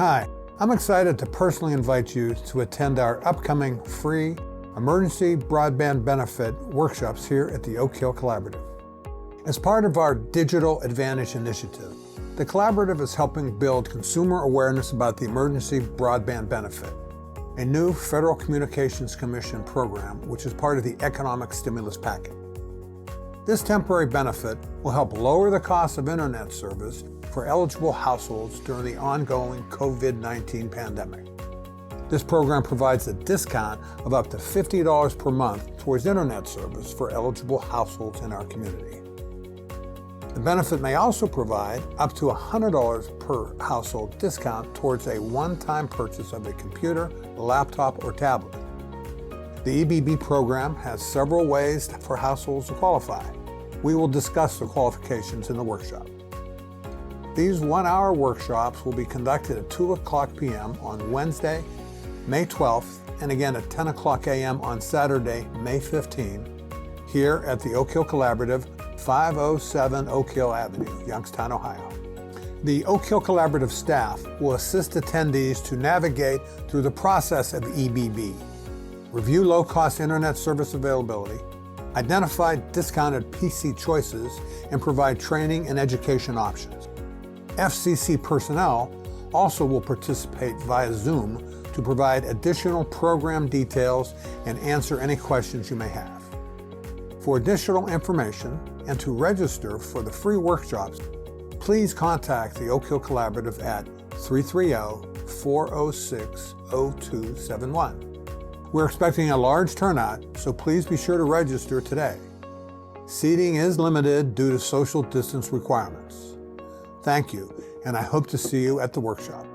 Hi, I'm excited to personally invite you to attend our upcoming free emergency broadband benefit workshops here at the Oak Hill Collaborative. As part of our Digital Advantage initiative, the Collaborative is helping build consumer awareness about the emergency broadband benefit, a new Federal Communications Commission program which is part of the economic stimulus package. This temporary benefit will help lower the cost of internet service for eligible households during the ongoing COVID-19 pandemic. This program provides a discount of up to $50 per month towards internet service for eligible households in our community. The benefit may also provide up to $100 per household discount towards a one-time purchase of a computer, laptop, or tablet. The EBB program has several ways for households to qualify. We will discuss the qualifications in the workshop. These one-hour workshops will be conducted at 2:00 p.m. on Wednesday, May 12th, and again at 10:00 a.m. on Saturday, May 15th, here at the Oak Hill Collaborative, 507 Oak Hill Avenue, Youngstown, Ohio. The Oak Hill Collaborative staff will assist attendees to navigate through the process of EBB, review low-cost internet service availability, identify discounted PC choices, and provide training and education options. FCC personnel also will participate via Zoom to provide additional program details and answer any questions you may have. For additional information and to register for the free workshops, please contact the Oak Hill Collaborative at 330-406-0271. We're expecting a large turnout, so please be sure to register today. Seating is limited due to social distance requirements. Thank you, and I hope to see you at the workshop.